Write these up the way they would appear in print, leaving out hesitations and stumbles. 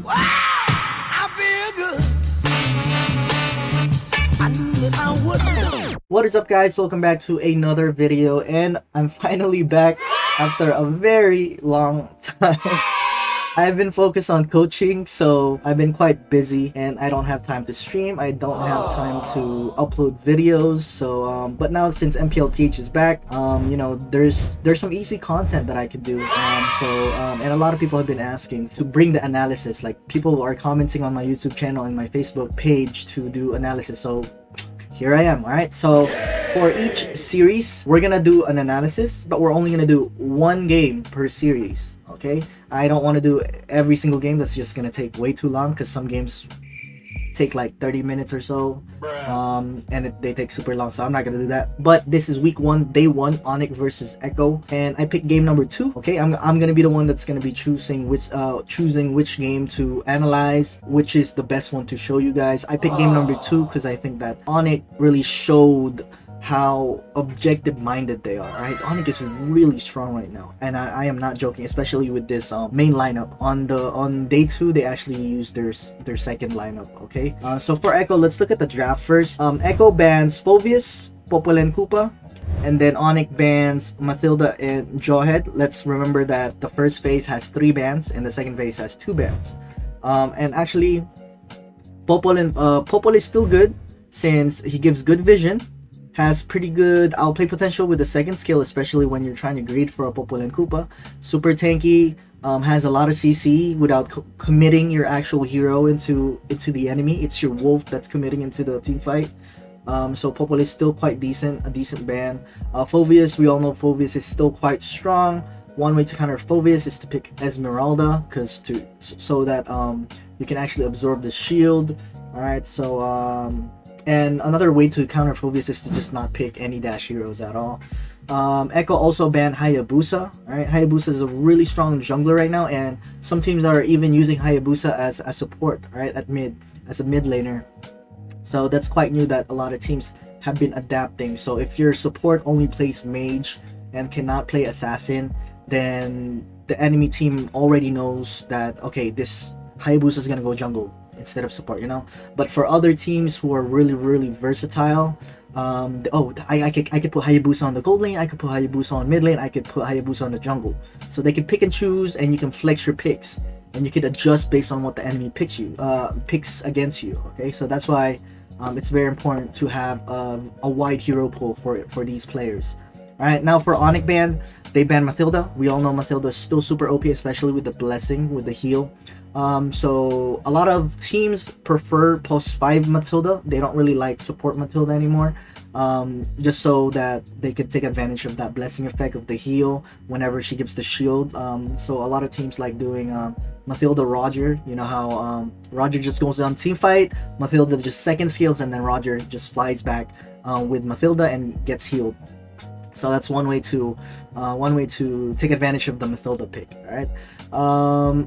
Wow, I feel good. I knew that I would. What is up, guys? Welcome back to another video, and I'm finally back after a very long time. I've been focused on coaching, so I've been quite busy and I don't have time to stream. I don't have time to upload videos. So but now since Mlbb is back, you know, there's some easy content that I could do. And a lot of people have been asking to bring the analysis. Like, people are commenting on my YouTube channel and my Facebook page to do analysis. So here I am. All right, so for each series we're gonna do an analysis, but we're only gonna do one game per series. Okay, I don't want to do every single game. That's just gonna take way too long, because some games take like 30 minutes or so, and they take super long, so I'm not gonna do that. But this is week 1, day 1, Onic versus Echo, and I picked game number 2. Okay, I'm gonna be the one that's gonna be choosing which game to analyze, which is the best one to show you guys. I picked game number 2 because I think that Onic really showed how objective minded they are. Right, Onic is really strong right now, and I am not joking, especially with this main lineup. On day 2 they actually used their second lineup. Okay, so for Echo, let's look at the draft first. Echo bans Phoveus, Popol, and Koopa, and then Onic bans Mathilda and Jawhead. Let's remember that the first phase has 3 bans and the second phase has 2 bans. And actually Popol is still good, since he gives good vision, has pretty good outplay potential with the second skill, especially when you're trying to greed for a Popol and Koopa. Super tanky, has a lot of CC without committing your actual hero into the enemy. It's your wolf that's committing into the team fight. So Popol is still quite decent, a decent ban. Phoveus, we all know Phoveus is still quite strong. One way to counter Phoveus is to pick Esmeralda, so that you can actually absorb the shield. All right, so and another way to counter Phoveus is to just not pick any dash heroes at all. Echo also banned Hayabusa. Alright, Hayabusa is a really strong jungler right now, and some teams are even using Hayabusa as a support, right, as a mid laner. So that's quite new that a lot of teams have been adapting. So if your support only plays mage and cannot play assassin, then the enemy team already knows that, okay, this Hayabusa is gonna go jungle instead of support, you know. But for other teams who are really versatile, I could put Hayabusa on the gold lane, I could put Hayabusa on mid lane, I could put Hayabusa on the jungle. So they can pick and choose, and you can flex your picks, and you can adjust based on what the enemy picks against you. Okay, so that's why it's very important to have a wide hero pool for these players. Alright, now for Onic ban, they banned Mathilda. We all know Mathilda is still super OP, especially with the blessing, with the heal. So a lot of teams prefer post 5 Mathilda. They don't really like support Mathilda anymore, just so that they can take advantage of that blessing effect of the heal whenever she gives the shield. So a lot of teams like doing Mathilda Roger. You know how Roger just goes on team fight, Mathilda just second skills, and then Roger just flies back with Mathilda and gets healed. So that's one way to take advantage of the Mathilda pick. All right.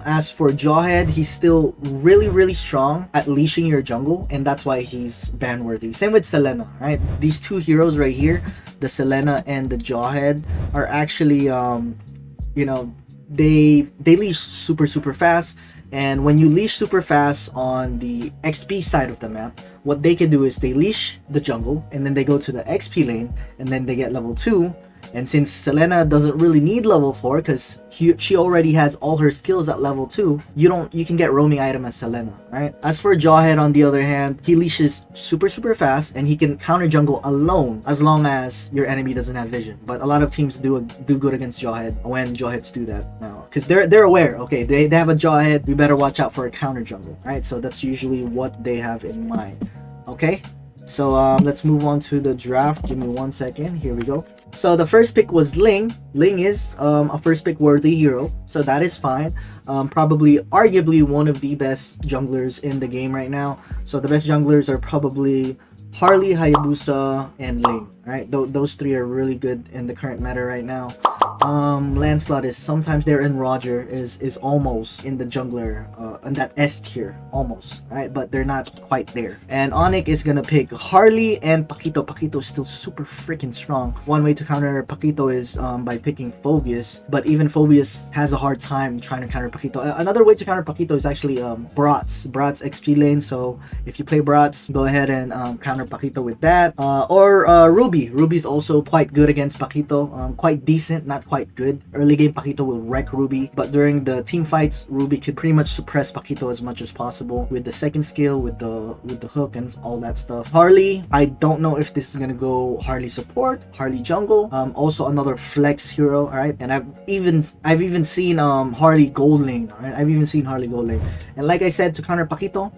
As for Jawhead, he's still really strong at leashing your jungle, and that's why he's ban worthy. Same with Selena. Right. These two heroes right here, the Selena and the Jawhead, are actually you know, they leash super fast. And when you leash super fast on the XP side of the map, what they can do is they leash the jungle, and then they go to the XP lane, and then they get level 2. And since Selena doesn't really need level 4, because she already has all her skills at level 2, you can get roaming item as Selena, right? As for Jawhead, on the other hand, he leashes super fast, and he can counter jungle alone as long as your enemy doesn't have vision. But a lot of teams do good against Jawhead when Jawheads do that now, because they're aware. Okay, they have a Jawhead, we better watch out for a counter jungle, right? So that's usually what they have in mind. Okay. So let's move on to the draft. Give me 1 second. Here we go. So the first pick was Ling. Ling is a first pick worthy hero, so that is fine. Probably arguably one of the best junglers in the game right now. So the best junglers are probably Harley, Hayabusa, and Ling. Right, those 3 are really good in the current meta right now. Lancelot is sometimes there, and Roger is almost in the jungler that S tier almost, right? But they're not quite there. And Onic is gonna pick Harley and Paquito. Paquito is still super freaking strong. One way to counter Paquito is by picking Phobius, but even Phobius has a hard time trying to counter Paquito. Another way to counter Paquito is actually Brats XP lane. So if you play Brats, go ahead and counter Paquito with that. Or Ruby. Ruby's also quite good against Paquito. Quite decent, not quite good. Early game Paquito will wreck Ruby, but during the team fights, Ruby could pretty much suppress Paquito as much as possible with the second skill, with the hook and all that stuff. Harley, I don't know if this is gonna go Harley support, Harley jungle. Also another flex hero, alright? And I've even seen Harley gold lane, alright? I've even seen Harley gold lane. And like I said, to counter Paquito,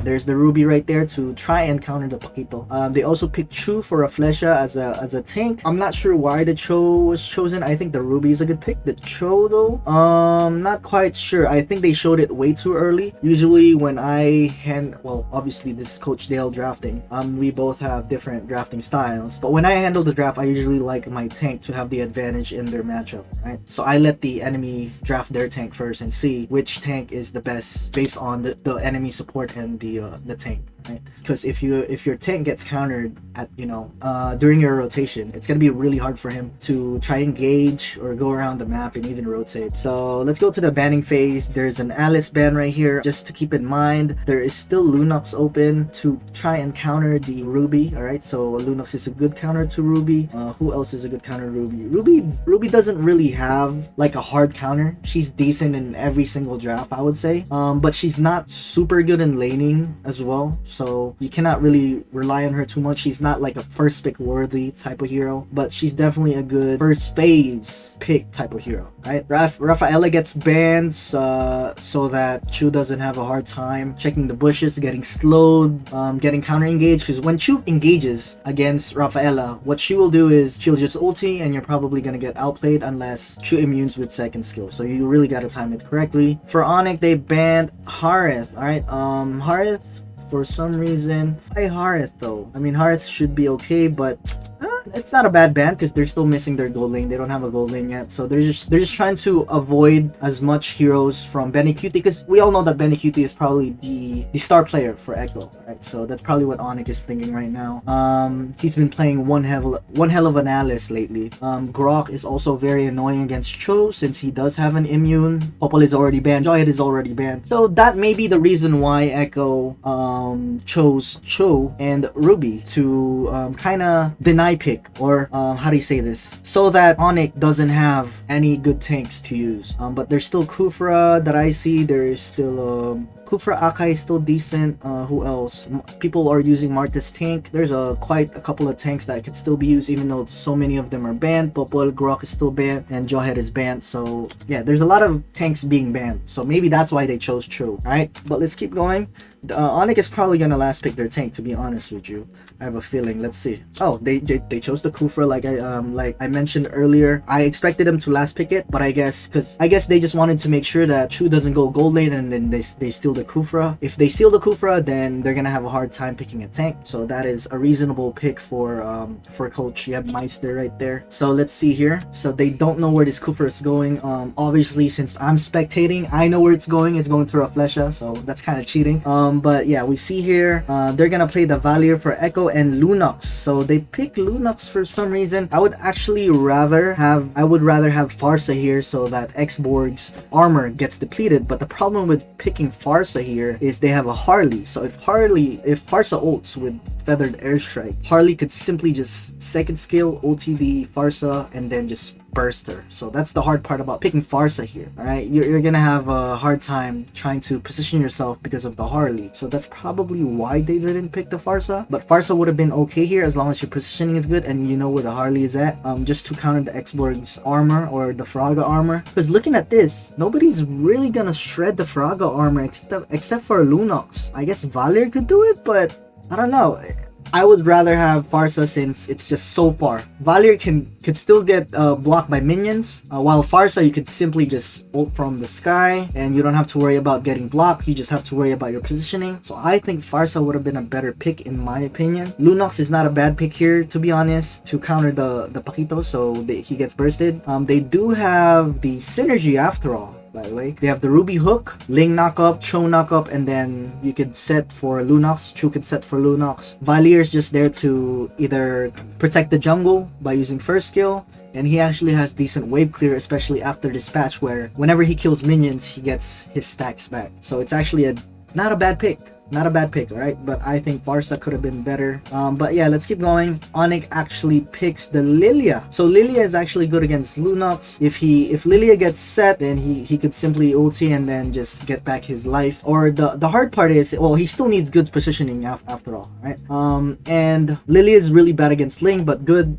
there's the Ruby right there to try and counter the Paquito. They also picked Chu for a Flecha as a tank. I'm not sure why the Cho was chosen. I think the Ruby is a good pick. The Cho though, not quite sure. I think they showed it way too early. Usually when well, obviously this is Coach Dale drafting. We both have different drafting styles. But when I handle the draft, I usually like my tank to have the advantage in their matchup, right? So I let the enemy draft their tank first and see which tank is the best based on the enemy support and the tank, right? Because if your tank gets countered at during your rotation, it's gonna be really hard for him to try and engage or go around the map and even rotate. So let's go to the banning phase. There's an Alice ban right here. Just to keep in mind, there is still Lunox open to try and counter the Ruby. All right, so Lunox is a good counter to Ruby. Who else is a good counter to Ruby? Ruby doesn't really have like a hard counter. She's decent in every single draft, I would say, but she's not super good in laning as well, so you cannot really rely on her too much. She's not like a first pick worthy type of hero, but she's definitely a good first phase pick type of hero, right? Rafaela gets banned so that Chu doesn't have a hard time checking the bushes, getting slowed, getting counter engaged, because when Chu engages against Rafaela, what she will do is she'll just ulti and you're probably gonna get outplayed unless Chu immunes with second skill, so you really gotta time it correctly. For Onic, they banned Harith. All right, Harith for some reason. Why Harith though? I mean, Harith should be okay, but it's not a bad ban because they're still missing their gold lane. They don't have a gold lane yet, so they're just trying to avoid as much heroes from Benny QT, because we all know that Benny QT is probably the star player for Echo, right? So that's probably what Onic is thinking right now. He's been playing one hell of an Alice lately. Grok is also very annoying against Cho since he does have an immune. Popol is already banned. Joyhead is already banned. So that may be the reason why Echo chose Cho and Ruby to kind of deny pick, or how do you say this, so that Onic doesn't have any good tanks to use. But there's still Kufra that I see. There is still Kufra Akai is still decent. Who else? People are using Marta's tank. There's quite a couple of tanks that could still be used, even though so many of them are banned. Popol, Grok is still banned, and Joyhead is banned. So yeah, there's a lot of tanks being banned. So maybe that's why they chose Cho. Alright, but let's keep going. Onic is probably gonna last pick their tank, to be honest with you. I have a feeling. Let's see. Oh, they chose the Kufra like I mentioned earlier. I expected them to last pick it, but I guess they just wanted to make sure that Chu doesn't go gold lane and then they steal the Kufra. If they steal the Kufra, then they're gonna have a hard time picking a tank. So that is a reasonable pick for Coach. You have Meister right there. So let's see here. So they don't know where this Kufra is going. Obviously, since I'm spectating, I know where it's going. It's going through a Flesha, so that's kind of cheating. But yeah, we see here they're gonna play the Valier for Echo and Lunox. So they pick Lunox for some reason. I would rather have Farsa here so that X-Borg's armor gets depleted. But the problem with picking Farsa here is they have a Harley. So if Farsa ults with Feathered Airstrike, Harley could simply just second skill ulti the Farsa and then just burst her. So that's the hard part about picking Farsa here. Alright, you're gonna have a hard time trying to position yourself because of the Harley. So that's probably why they didn't pick the Farsa. But Farsa would have been okay here as long as your positioning is good and you know where the Harley is at, just to counter the X-Borg's armor or the Fraga armor. Because looking at this, nobody's really gonna shred the Fraga armor except for Lunox. I guess Valier could do it, but I don't know. I would rather have Farsa since it's just so far. Valier could still get blocked by minions, while Farsa you could simply just ult from the sky and you don't have to worry about getting blocked. You just have to worry about your positioning. So I think Farsa would have been a better pick in my opinion. Lunox is not a bad pick here, to be honest, to counter the Paquito, so he gets bursted. They do have the synergy after all. by the way. They have the Ruby Hook, Ling knock up, Cho knock up, and then you could set for Lunox. Chu could set for Lunox. Valier is just there to either protect the jungle by using first skill, and he actually has decent wave clear, especially after this patch where whenever he kills minions, he gets his stacks back. So it's actually not a bad pick. Not a bad pick, alright? But I think Varsa could have been better. But yeah, let's keep going. Onic actually picks the Lilia. So Lilia is actually good against Lunox. If Lilia gets set, then he could simply ulti and then just get back his life. Or the hard part is, well, he still needs good positioning after all, right? And Lilia is really bad against Ling, but good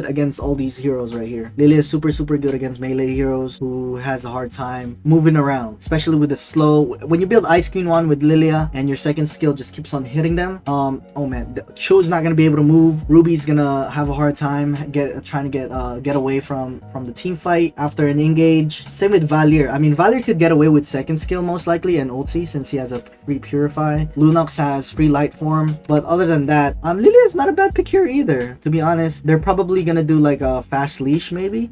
against all these heroes right here. Lilia is super good against melee heroes who has a hard time moving around, especially with the slow. When you build Ice Queen 1 with Lilia and your second skill just keeps on hitting them, oh man, Cho's not gonna be able to move. Ruby's gonna have a hard time trying to get away from the team fight after an engage. Same with Valier. I mean, Valier could get away with second skill most likely and ulti since he has a free purify. Lunox has free light form, but other than that, Lilia is not a bad pick here either, to be honest. They're probably gonna do like a fast leash maybe.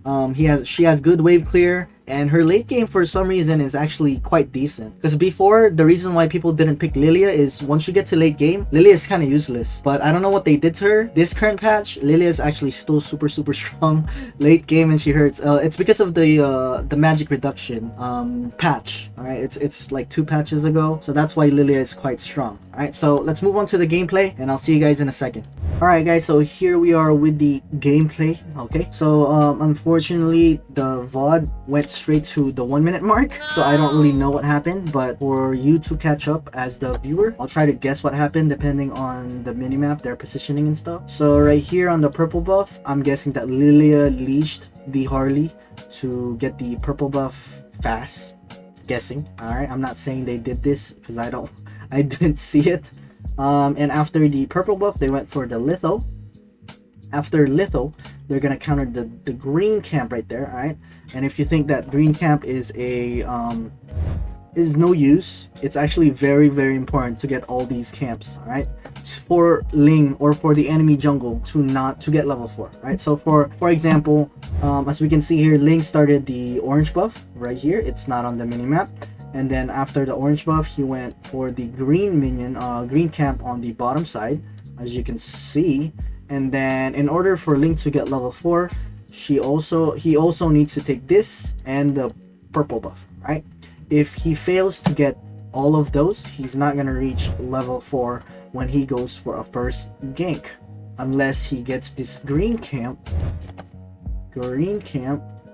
She has good wave clear, and her late game for some reason is actually quite decent. Because before, the reason why people didn't pick Lilia is once you get to late game, Lilia is kind of useless. But I don't know what they did to her. This current patch, Lilia is actually still super strong late game, and she hurts. It's because of the magic reduction patch. Alright, it's like 2 patches ago, so that's why Lilia is quite strong. Alright, so let's move on to the gameplay, and I'll see you guys in a second. Alright guys, so here we are with the gameplay. Okay, so unfortunately the VOD went straight to the 1 minute mark, so I don't really know what happened, but for you to catch up as the viewer, I'll try to guess what happened depending on the minimap, their positioning and stuff. So right here on the purple buff, I'm guessing that Lilia leashed the Harley to get the purple buff fast. Guessing. Alright, I'm not saying they did this because I didn't see it. And after the purple buff, they went for the Litho. After Litho, they're gonna counter the green camp right there. Alright, and if you think that green camp is no use, it's actually very important to get all these camps. Alright, for Ling or for the enemy jungle to get level 4. Right, so for example, as we can see here, Ling started the orange buff right here. It's not on the minimap. And then after the orange buff, he went for the green minion, green camp on the bottom side, as you can see. And then in order for Ling to get level 4, he also needs to take this and the purple buff, right? If he fails to get all of those, he's not gonna reach level 4 when he goes for a first gank, unless he gets this green camp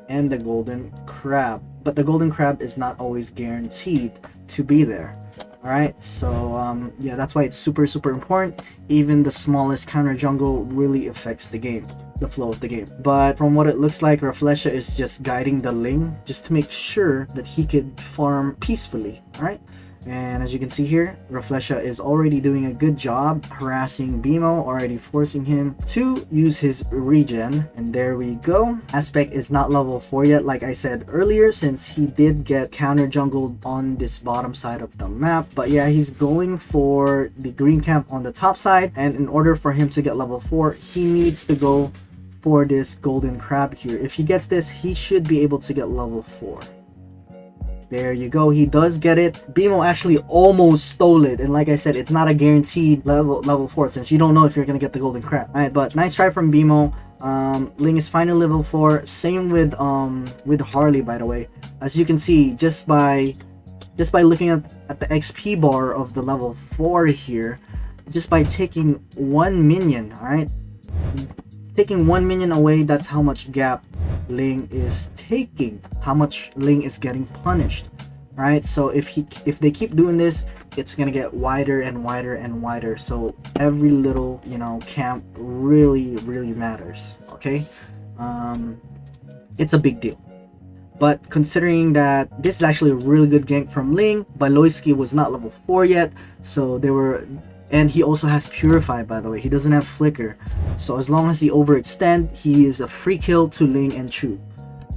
and the golden crab. But the golden crab is not always guaranteed to be there. Alright, so yeah, that's why it's super important. Even the smallest counter jungle really affects the game, the flow of the game. But from what it looks like, Rafflesia is just guiding the Ling just to make sure that he could farm peacefully. Alright, and as you can see here, Rafflesia is already doing a good job harassing Bimo, already forcing him to use his regen. And there we go. Aspect is not level 4 yet, like I said earlier, since he did get counter jungled on this bottom side of the map. But yeah, he's going for the green camp on the top side, and in order for him to get level 4, he needs to go for this golden crab here. If he gets this, he should be able to get level 4. There you go, he does get it. Bimo actually almost stole it, and like I said, it's not a guaranteed level 4 since you don't know if you're gonna get the golden crab. Alright, but nice try from Bimo. Ling is finally level 4. Same with Harley, by the way. As you can see, just by looking at the XP bar of the level 4 here, just by taking one minion, alright? Taking one minion away, that's how much gap Ling is taking, how much Ling is getting punished. Right, so if they keep doing this, it's gonna get wider and wider. So every little, you know, camp really matters. Okay, it's a big deal. But considering that this is actually a really good gank from Ling, Baloyski was not level 4 yet, so they were. And he also has Purify, by the way. He doesn't have Flicker. So as long as he overextend, he is a free kill to Ling and Chu.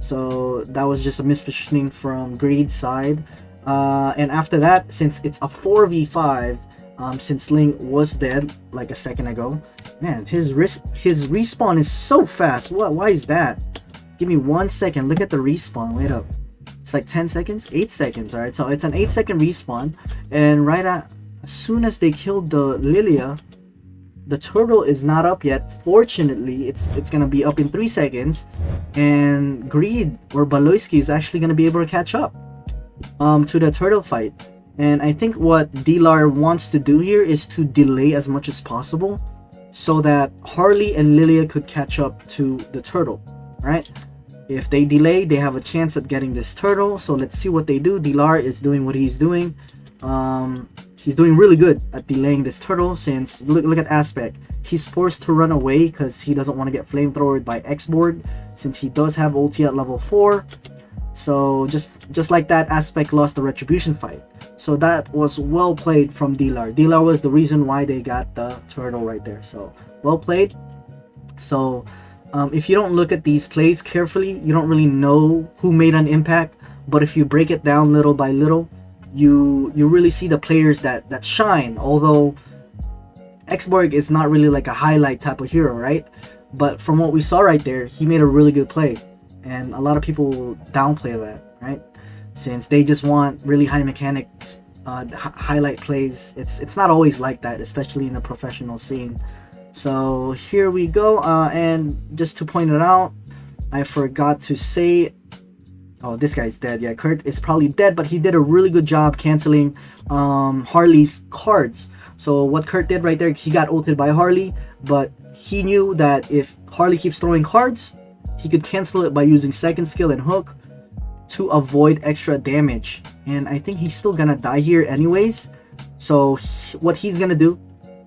So that was just a mispositioning from Greed's side. And after that, since it's a 4v5, since Ling was dead like a second ago, man, his respawn is so fast. Why is that? Give me 1 second. Look at the respawn. Wait up. It's like 10 seconds, 8 seconds. All right, so it's an 8-second respawn, and as soon as they killed the Lilia, the turtle is not up yet. Fortunately, it's gonna be up in 3 seconds, and Greed or Baloyski is actually gonna be able to catch up to the turtle fight. And I think what Dilar wants to do here is to delay as much as possible so that Harley and Lilia could catch up to the turtle, right? If they delay, they have a chance at getting this turtle. So let's see what they do. Dilar is doing what he's doing. He's doing really good at delaying this turtle, since look at Aspect. He's forced to run away because he doesn't want to get flamethrowered by X-Board, since he does have ulti at level 4. So just like that, Aspect lost the retribution fight. So that was well played from Dilar. Dilar was the reason why they got the turtle right there. So well played. So if you don't look at these plays carefully, you don't really know who made an impact. But if you break it down little by little, you really see the players that shine. Although Xborg is not really like a highlight type of hero, right? But from what we saw right there, he made a really good play, and a lot of people downplay that, right? Since they just want really high mechanics, highlight plays. It's not always like that, especially in the professional scene. So here we go, and just to point it out, I forgot to say, oh, this guy's dead. Yeah, Kurt is probably dead, but he did a really good job canceling Harley's cards. So what Kurt did right there, he got ulted by Harley, but he knew that if Harley keeps throwing cards, he could cancel it by using second skill and hook to avoid extra damage. And I think he's still gonna die here anyways. So what he's gonna do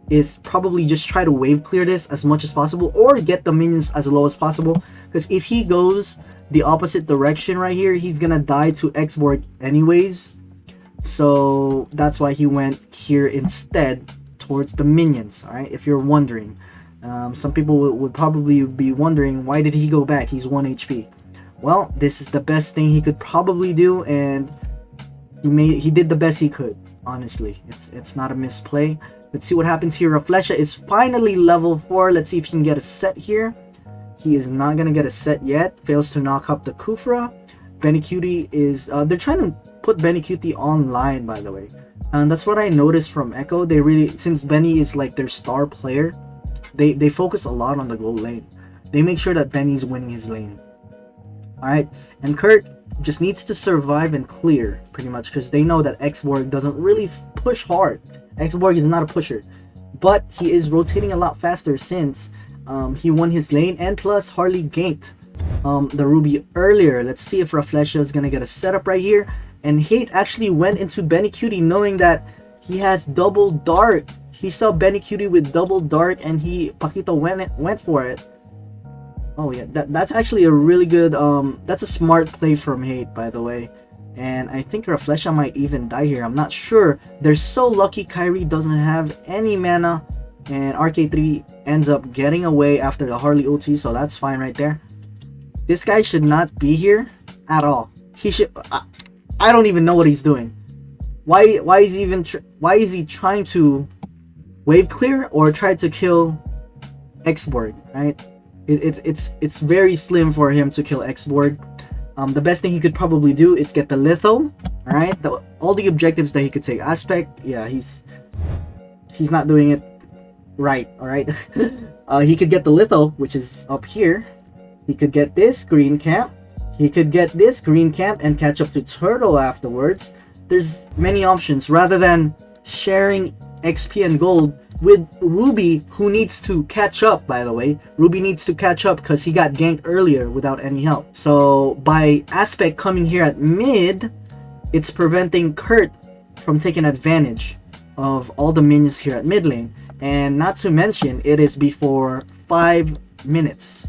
is probably just try to wave clear this as much as possible, or get the minions as low as possible, because if he goes the opposite direction right here, he's gonna die to X-Borg anyways. So that's why he went here instead, towards the minions. All right, if you're wondering, some people would probably be wondering, why did he go back? He's 1 HP. Well, this is the best thing he could probably do, and he did the best he could. Honestly, it's not a misplay. Let's see what happens here. Raflesha is finally level 4. Let's see if he can get a set here. He is not gonna get a set yet. Fails to knock up the Kufra. Benny Cutie is they're trying to put Benny Cutie online, by the way, and that's what I noticed from Echo. They really, since Benny is like their star player, they focus a lot on the gold lane. They make sure that Benny's winning his lane. Alright, and Kurt just needs to survive and clear, pretty much, because they know that X-Borg doesn't really push hard. X-Borg is not a pusher, but he is rotating a lot faster since he won his lane, and plus Harley ganked the Ruby earlier. Let's see if Raflesha is gonna get a setup right here. And Hate actually went into Benny Cutie knowing that he has double dark. He saw Benny Cutie with double dark, and Paquito went for it. Oh yeah, that's actually a really good, that's a smart play from Hate, by the way. And I think Raflesha might even die here. I'm not sure. They're so lucky Kyrie doesn't have any mana, and RK3 ends up getting away after the Harley ulti, so that's fine right there. This guy should not be here at all. He should. I don't even know what he's doing. Why is he trying to wave clear or try to kill X-Borg, right? It's very slim for him to kill X-Borg. The best thing he could probably do is get the litho. All right, all the objectives that he could take. Aspect, yeah, he's not doing it right. All right, he could get the litho, which is up here. He could get this green camp. He could get this green camp and catch up to Turtle afterwards. There's many options rather than sharing XP and gold with Ruby, who needs to catch up, by the way. Ruby needs to catch up because he got ganked earlier without any help. So by Aspect coming here at mid, it's preventing Kurt from taking advantage of all the minions here at mid lane. And not to mention, it is before 5 minutes.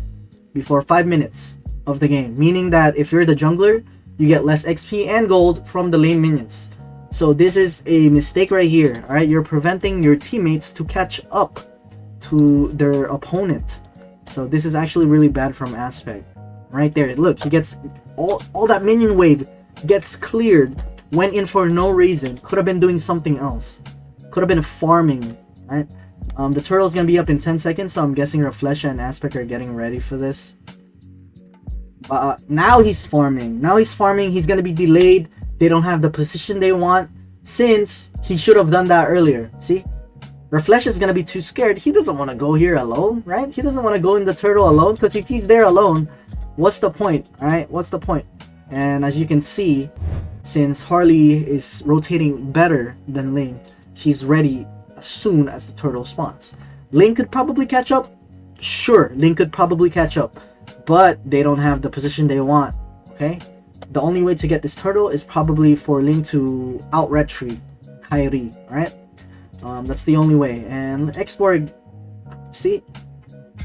Before 5 minutes of the game, meaning that if you're the jungler, you get less XP and gold from the lane minions. So this is a mistake right here. All right, you're preventing your teammates to catch up to their opponent. So this is actually really bad from Aspect. Right there, look, he gets all that minion wave gets cleared, went in for no reason. Could have been doing something else. Could have been farming, right? The turtle's gonna be up in 10 seconds, so I'm guessing Raflesha and Aspect are getting ready for this. Now he's farming. He's gonna be delayed. They don't have the position they want, since he should have done that earlier. See, Reflesh is gonna be too scared. He doesn't want to go here alone, right? He doesn't want to go in the turtle alone, because if he's there alone, what's the point? All right, what's the point? And as you can see, since Harley is rotating better than Ling, she's ready as soon as the turtle spawns. Ling could probably catch up. Sure, Ling could probably catch up, but they don't have the position they want. Okay, the only way to get this turtle is probably for Ling to out retreat Kairi. All right, that's the only way. And Xborg, see,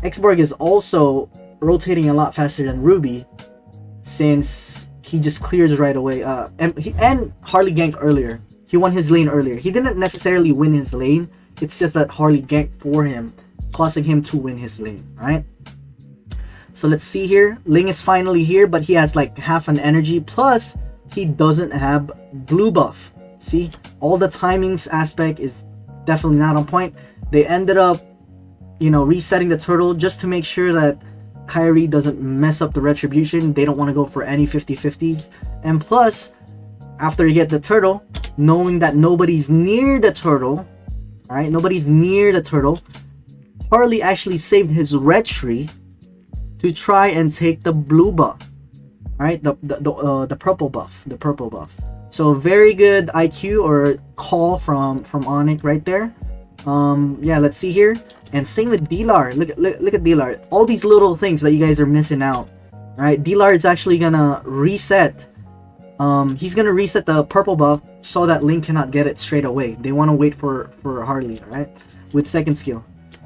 Xborg is also rotating a lot faster than Ruby, since he just clears right away. And Harley ganked earlier. He won his lane earlier. He didn't necessarily win his lane. It's just that Harley ganked for him, causing him to win his lane, right? So let's see here. Ling is finally here, but he has like half an energy. Plus, he doesn't have blue buff. See, all the timings aspect is definitely not on point. They ended up, you know, resetting the turtle just to make sure that Kairi doesn't mess up the retribution. They don't want to go for any 50-50s. And plus, after you get the turtle, knowing that nobody's near the turtle, alright, nobody's near the turtle, Harley actually saved his retry to try and take the blue buff. Alright, the purple buff. The purple buff. So very good IQ or call from Onic right there. Yeah, let's see here. And same with Dilar. Look at Dilar. All these little things that you guys are missing out. Right? Dilar is actually gonna reset. He's gonna reset the purple buff so that Link cannot get it straight away. They want to wait for Harley, right? With second skill.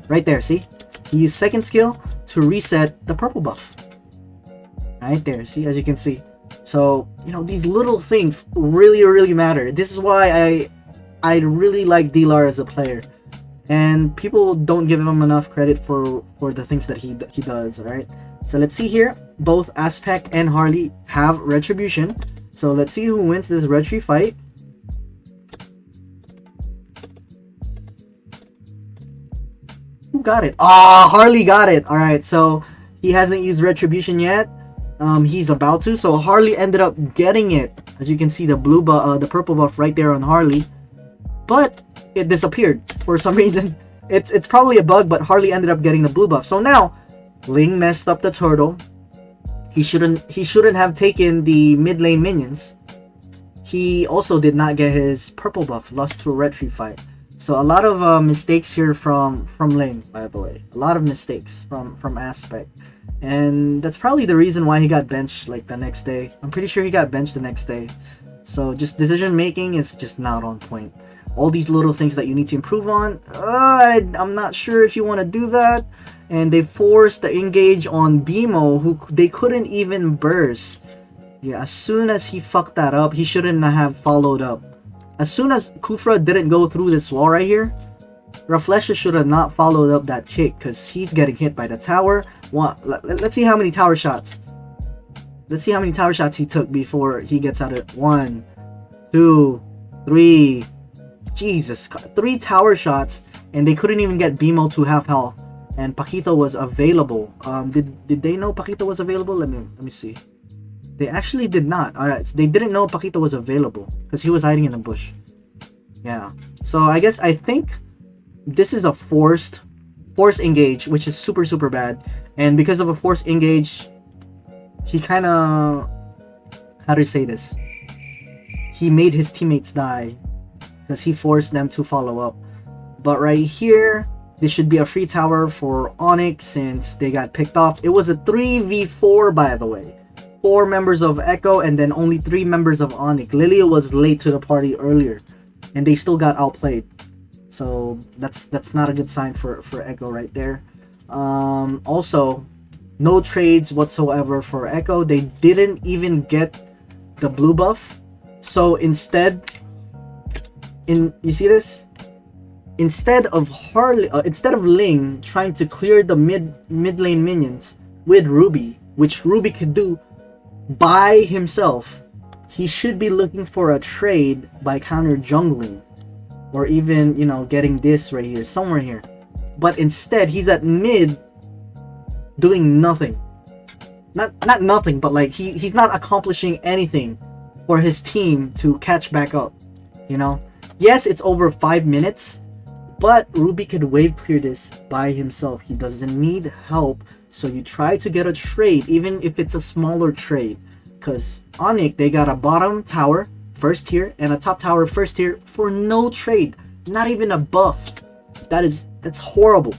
Right there, see? He used second skill to reset the purple buff. Right there, see? As you can see. So, you know, these little things really matter. This is why I really like Dilar as a player. And people don't give him enough credit for the things that he does, alright? So let's see here. Both Aspect and Harley have Retribution. So let's see who wins this Retri fight. Who got it? Ah, Harley got it. Alright, so he hasn't used Retribution yet. He's about to. So Harley ended up getting it. As you can see, the purple buff right there on Harley. But it disappeared for some reason. It's probably a bug, but Harley ended up getting the blue buff. So now Ling messed up the turtle. He shouldn't have taken the mid lane minions. He also did not get his purple buff, lost to a retry fight. So a lot of mistakes here from Ling, by the way. A lot of mistakes from Aspect. And that's probably the reason why he got benched like the next day. I'm pretty sure he got benched the next day. So just decision making is just not on point. All these little things that you need to improve on, I'm not sure if you want to do that. And they forced the engage on Bimo, who they couldn't even burst. Yeah, as soon as he fucked that up, he shouldn't have followed up. As soon as Kufra didn't go through this wall right here, Reflesha should have not followed up that kick, because he's getting hit by the tower. Let's see how many tower shots. Let's see how many tower shots he took before he gets out of 1, 2, 3. Jesus, 3 tower shots, and they couldn't even get Bimo to half health. And Paquito was available. Did they know Paquito was available? Let me see. They actually did not. Alright, so they didn't know Paquito was available because he was hiding in the bush. Yeah. So I think this is a forced engage, which is super bad. And because of a forced engage, he kind of, how do you say this? He made his teammates die because he forced them to follow up. But right here, this should be a free tower for Onic since they got picked off. It was a 3v4, by the way. 4 members of Echo and then only 3 members of Onic. Lilia was late to the party earlier, and they still got outplayed. So that's not a good sign for Echo right there. Also, no trades whatsoever for Echo. They didn't even get the blue buff. So instead, you see this? Instead of Ling trying to clear the mid lane minions with Ruby, which Ruby could do by himself, he should be looking for a trade by counter jungling, or even, you know, getting this right here, somewhere here. But instead, he's at mid doing nothing. not nothing, but like he's not accomplishing anything for his team to catch back up. You know, yes, it's over 5 minutes, but Ruby could wave clear this by himself. He doesn't need help. So you try to get a trade, even if it's a smaller trade, because Onic, they got a bottom tower first tier and a top tower first tier for no trade, not even a buff. That's horrible.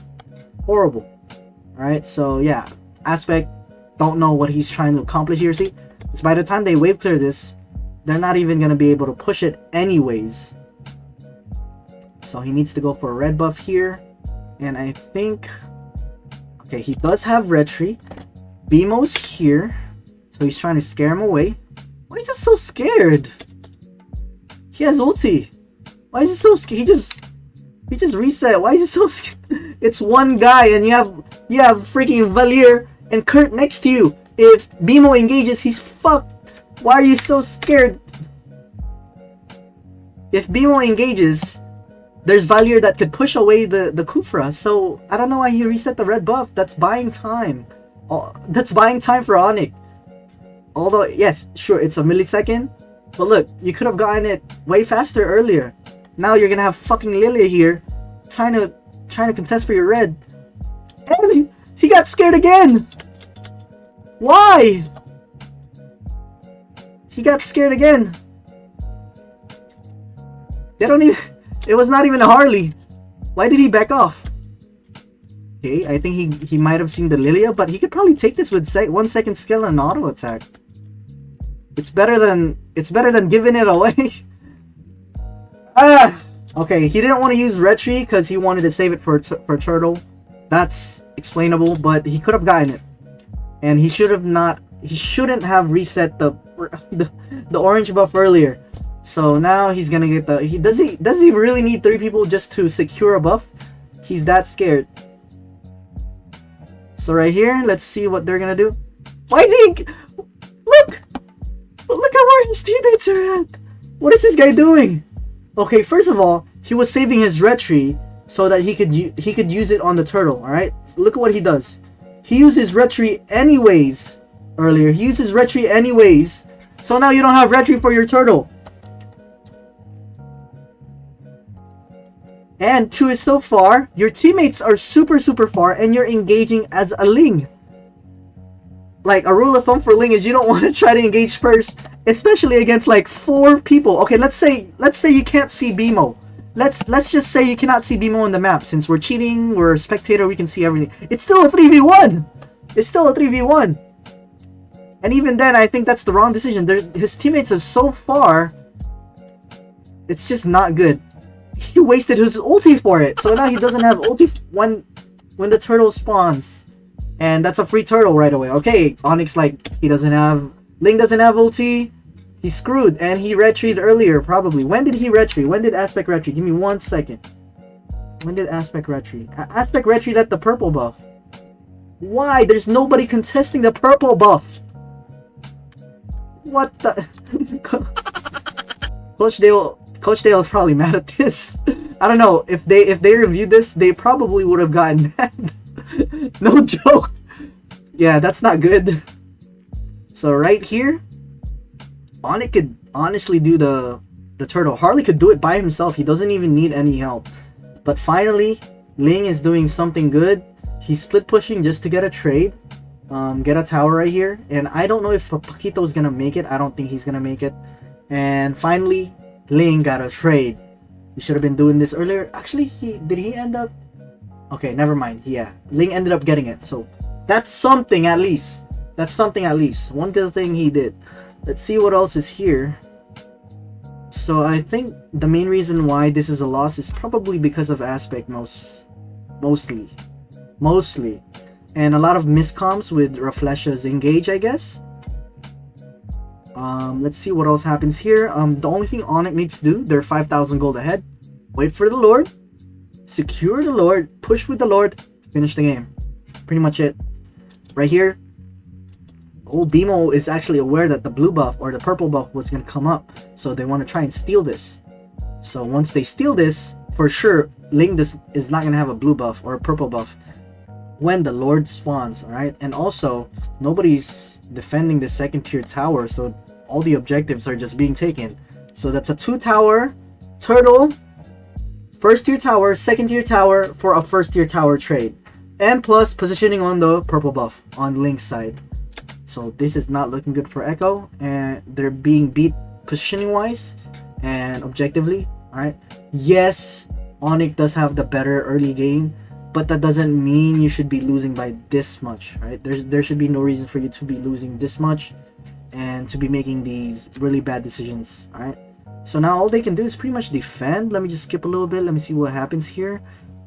All right, so yeah, Aspect, don't know what he's trying to accomplish here. See, so by the time they wave clear this, they're not even gonna be able to push it anyways. So he needs to go for a red buff here, and I think, okay, he does have retry. BMO's here, so he's trying to scare him away. Why is he so scared? He has ulti. Why is he so scared? He just reset. Why is he so scared? It's one guy, and you have freaking Valier and Kurt next to you. If BMO engages, he's fucked. Why are you so scared? If BMO engages, there's Valier that could push away the Kufra. So I don't know why he reset the red buff. That's buying time. That's buying time for Onic. Although, yes, sure, it's a millisecond. But look, you could have gotten it way faster earlier. Now you're gonna have fucking Lilia here, trying to contest for your red, and he got scared again. Why? He got scared again. They don't even. It was not even a Harley. Why did he back off? Okay, I think he might have seen the Lilia, but he could probably take this with 1 second skill and auto attack. It's better than giving it away. Okay, he didn't want to use retry because he wanted to save it for Turtle. That's explainable, but he could have gotten it, and he shouldn't have reset the orange buff earlier. So now he's gonna get the. Does he really need 3 people just to secure a buff? He's that scared. So right here, let's see what they're gonna do. Why did he look at where his teammates are at? What is this guy doing? Okay, first of all, he was saving his retry so that he could use it on the turtle. All right, so look at what he does. He uses retry anyways. Earlier, he uses retry anyways. So now you don't have retry for your turtle. And two is so far, your teammates are super far, and you're engaging as a Ling. Like, a rule of thumb for Ling is you don't want to try to engage first, especially against like 4 people. Okay, let's say you can't see BMO. Let's just say you cannot see BMO on the map. Since we're cheating, we're a spectator, we can see everything. It's still a 3v1. It's still a 3v1. And even then, I think that's the wrong decision. His teammates are so far. It's just not good. He wasted his ulti for it, so now he doesn't have ulti when the turtle spawns, and that's a free turtle right away. Okay, Onyx, like, Ling doesn't have ulti. He's screwed, and he retried earlier probably. When did he retry? When did Aspect retry? Give me 1 second. When did Aspect retry? Aspect retried at the purple buff. Why? There's nobody contesting the purple buff. What the? Coach Dale is probably mad at this. I don't know, if they reviewed this, they probably would have gotten mad. No joke. Yeah, that's not good. So right here, Onic could honestly do the turtle. Harley could do it by himself. He doesn't even need any help. But finally, Ling is doing something good. He's split pushing just to get a trade. Get a tower right here. And I don't know if Paquito's gonna make it. I don't think he's gonna make it. And finally, Ling got a trade. He should have been doing this earlier. Actually, did he end up? Okay, never mind. Yeah, Ling ended up getting it. So that's something at least. That's something at least. One good thing he did. Let's see what else is here. So I think the main reason why this is a loss is probably because of Aspect mostly. And a lot of miscomms with Raflesha's engage, I guess. Let's see what else happens here. The only thing Onic needs to do, they're 5,000 gold ahead. Wait for the Lord. Secure the Lord. Push with the Lord. Finish the game. Pretty much it. Right here. Old BMO is actually aware that the blue buff or the purple buff was going to come up. So they want to try and steal this. So once they steal this, for sure, Ling is not going to have a blue buff or a purple buff. when the Lord spawns, alright? And also, nobody's defending the second tier tower, so all the objectives are just being taken. So that's a 2 tower, turtle, first tier tower, second tier tower for a first tier tower trade. And plus positioning on the purple buff on Link's side. So this is not looking good for Echo, and they're being beat positioning wise and objectively, alright? Yes, Onic does have the better early game, but that doesn't mean you should be losing by this much, right? There should be no reason for you to be losing this much and to be making these really bad decisions, alright? So now all they can do is pretty much defend. Let me just skip a little bit. Let me see what happens here.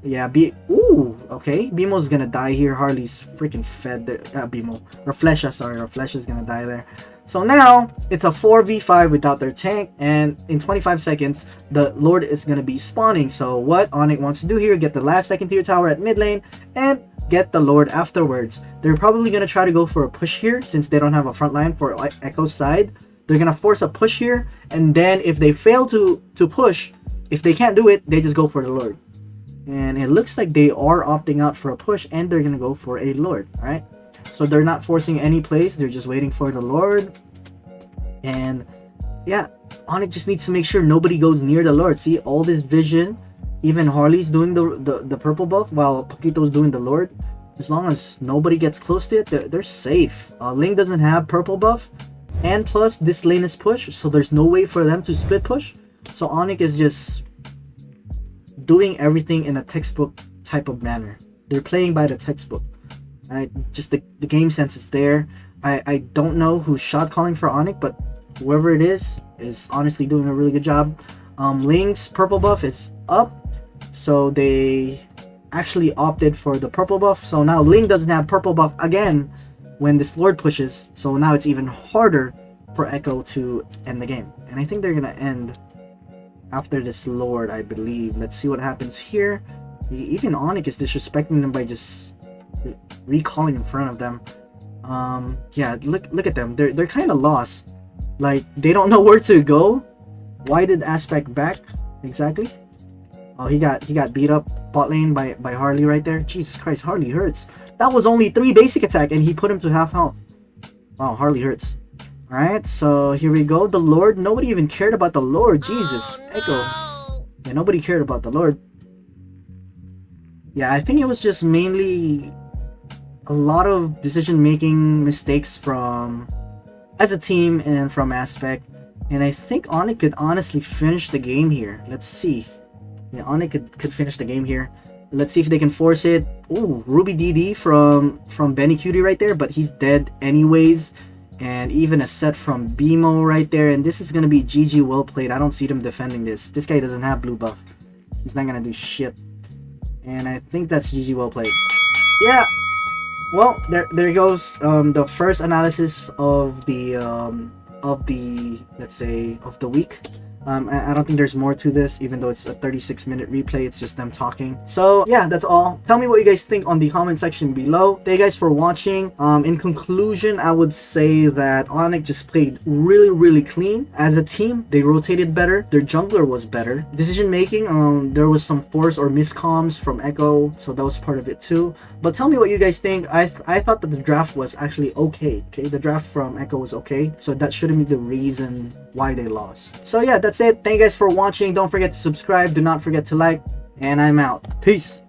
Yeah, ooh, okay. Bemo's gonna die here. Harley's freaking fed there. Bemo. Reflesha, sorry. Reflesha's gonna die there. So now, it's a 4v5 without their tank, and in 25 seconds, the Lord is gonna be spawning. So what Onic wants to do here, get the last second tier tower at mid lane, and get the Lord afterwards. They're probably gonna try to go for a push here, since they don't have a front line for Echo's side. They're gonna force a push here, and then if they fail to push, if they can't do it, they just go for the Lord. And it looks like they are opting out for a push, and they're gonna go for a Lord, alright? So they're not forcing any plays, they're just waiting for the Lord. And yeah, Onic just needs to make sure nobody goes near the Lord. See, all this vision, even Harley's doing the purple buff while Paquito's doing the Lord. As long as nobody gets close to it, they're safe. Link doesn't have purple buff, and plus this lane is push, so there's no way for them to split push. So Onic is just doing everything in a textbook type of manner. They're playing by the textbook. Right? Just the game sense is there. I don't know who's shot calling for Onic, but whoever it is honestly doing a really good job. Link's purple buff is up, so they actually opted for the purple buff. So now Link doesn't have purple buff again when this Lord pushes, so now it's even harder for Echo to end the game. And I think they're gonna end after this Lord, I believe. Let's see what happens here. Even Onic is disrespecting them by just recalling in front of them. Yeah, look at them. They're kind of lost. Like, they don't know where to go. Why did Aspect back exactly? Oh, he got beat up bot lane by Harley right there. Jesus Christ, Harley hurts. That was only 3 basic attack and he put him to half health. Wow, Harley hurts. Alright, so here we go. The Lord. Nobody even cared about the Lord. Jesus. Echo. Yeah, nobody cared about the Lord. Yeah, I think it was just mainly a lot of decision-making mistakes from as a team and from Aspect. And I think Onic could honestly finish the game here. Let's see. Yeah, Onic could finish the game here. Let's see if they can force it. Ooh, Ruby DD from Benny Cutie right there, but he's dead anyways. And even a set from Bemo right there. And this is going to be GG well played. I don't see them defending this. This guy doesn't have blue buff. He's not going to do shit. And I think that's GG well played. Yeah. Well, there goes the first analysis of the let's say of the week. I don't think there's more to this, even though it's a 36-minute replay. It's just them talking. So yeah, that's all. Tell me what you guys think on the comment section below. Thank you guys for watching. In conclusion, I would say that Onic just played really clean. As a team, they rotated better. Their jungler was better. Decision making, there was some force or miscomms from Echo, so that was part of it too. But tell me what you guys think. I thought that the draft was actually okay. The draft from Echo was okay, so that shouldn't be the reason why they lost. So yeah, that's it. Thank you guys for watching. Don't forget to subscribe. Do not forget to like. And I'm out. Peace.